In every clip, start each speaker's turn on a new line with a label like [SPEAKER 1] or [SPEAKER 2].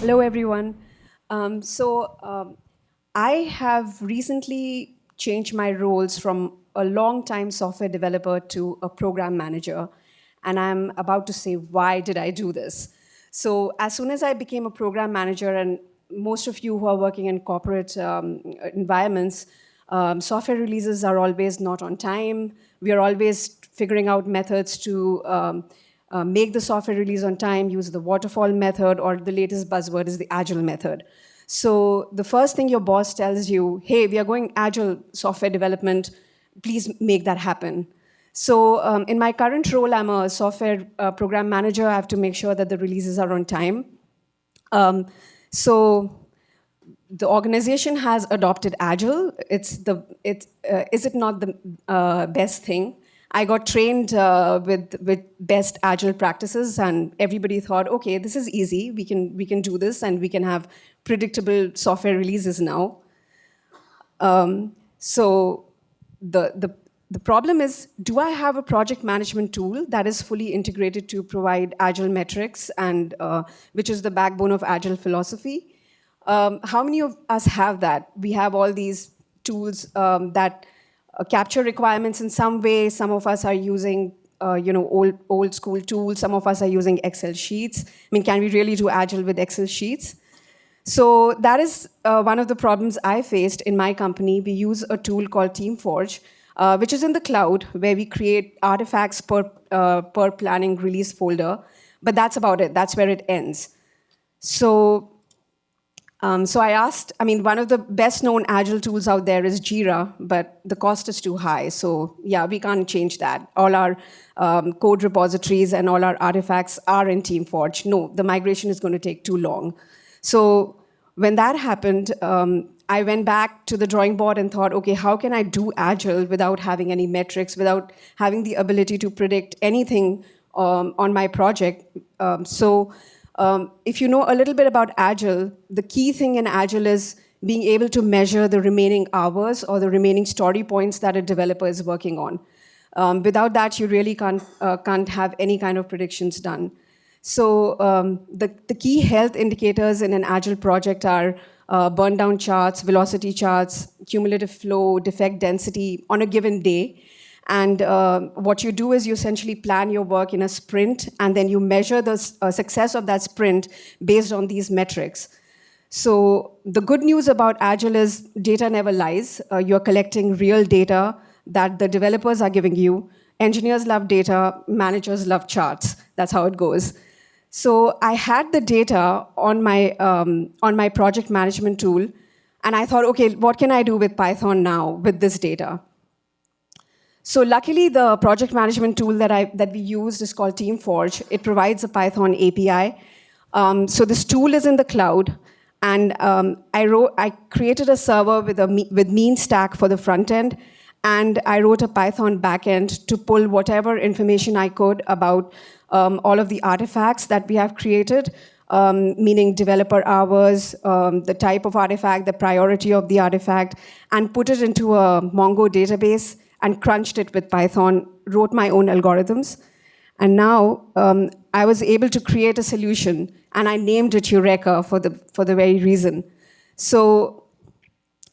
[SPEAKER 1] Hello, everyone. I have recently changed my roles from a long-time software developer to a program manager, and I'm about to say, why did I do this? So as soon as I became a program manager, and most of you who are working in corporate environments, software releases are always not on time. We are always figuring out methods to make the software release on time, use the waterfall method, or the latest buzzword is the Agile method. So the first thing your boss tells you, hey, we are going Agile software development, please make that happen. So in my current role, I'm a software program manager. I have to make sure that the releases are on time. Um, so the organization has adopted Agile. Is it not the best thing? I got trained with best Agile practices, and everybody thought, okay, this is easy. We can do this, and we can have predictable software releases now. So the problem is, do I have a project management tool that is fully integrated to provide Agile metrics, and which is the backbone of Agile philosophy? How many of us have that? We have all these tools that capture requirements in some way. Some of us are using old school tools. Some of us are using Excel sheets. I mean, can we really do Agile with Excel sheets? So that is one of the problems I faced in my company. We use a tool called TeamForge, which is in the cloud, where we create artifacts per planning release folder. But that's about it. That's where it ends. So I asked, one of the best known Agile tools out there is JIRA, but the cost is too high. So yeah, we can't change that. All our code repositories and all our artifacts are in TeamForge. No, the migration is going to take too long. So when that happened, I went back to the drawing board and thought, okay, how can I do Agile without having any metrics, without having the ability to predict anything on my project? If you know a little bit about Agile, the key thing in Agile is being able to measure the remaining hours or the remaining story points that a developer is working on. Without that, you really can't have any kind of predictions done. So the key health indicators in an Agile project are burndown charts, velocity charts, cumulative flow, defect density on a given day. And what you do is you essentially plan your work in a sprint, and then you measure the success of that sprint based on these metrics. So the good news about Agile is data never lies. You're collecting real data that the developers are giving you. Engineers love data, managers love charts. That's how it goes. So I had the data on my project management tool, and I thought, okay, what can I do with Python now with this data? So luckily, the project management tool that we used is called TeamForge. It provides a Python API. So this tool is in the cloud, and I created a server with mean stack for the front end, and I wrote a Python backend to pull whatever information I could about all of the artifacts that we have created, meaning developer hours, the type of artifact, the priority of the artifact, and put it into a Mongo database and crunched it with Python, wrote my own algorithms. And now I was able to create a solution, and I named it Eureka for the very reason. So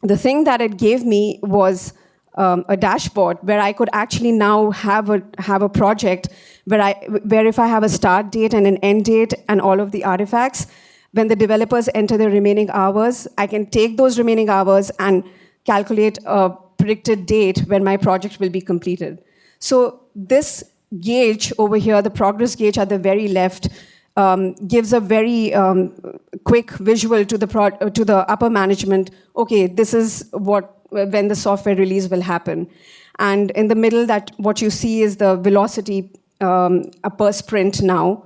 [SPEAKER 1] the thing that it gave me was a dashboard where I could actually now have a project where if I have a start date and an end date and all of the artifacts, when the developers enter their remaining hours, I can take those remaining hours and calculate a predicted date when my project will be completed. So this gauge over here, the progress gauge at the very left, gives a very quick visual to the upper management. Okay, this is when the software release will happen. And in the middle, what you see is the velocity per sprint now.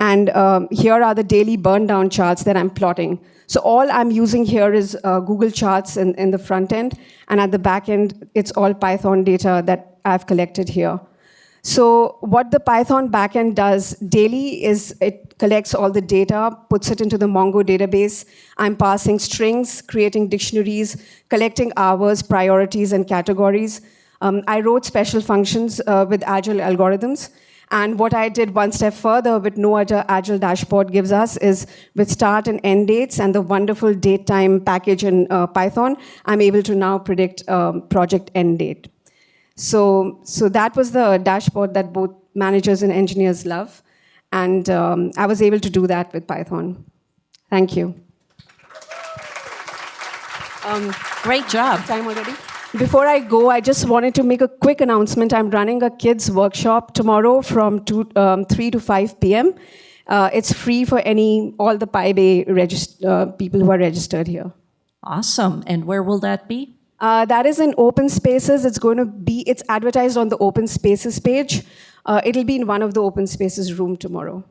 [SPEAKER 1] And here are the daily burn down charts that I'm plotting. So all I'm using here is Google Charts in the front end, and at the back end, it's all Python data that I've collected here. So what the Python backend does daily is it collects all the data, puts it into the Mongo database. I'm passing strings, creating dictionaries, collecting hours, priorities, and categories. I wrote special functions with Agile algorithms. And what I did one step further with no other Agile dashboard gives us is with start and end dates and the wonderful date time package in Python, I'm able to now predict project end date. So that was the dashboard that both managers and engineers love. And I was able to do that with Python. Thank you.
[SPEAKER 2] Great job.
[SPEAKER 1] Time already? Before I go, I just wanted to make a quick announcement. I'm running a kids workshop tomorrow from 3 to 5 p.m. It's free for all the PyBay people who are registered here.
[SPEAKER 2] Awesome. And where will that be?
[SPEAKER 1] That is in Open Spaces. It's advertised on the Open Spaces page. It'll be in one of the Open Spaces room tomorrow.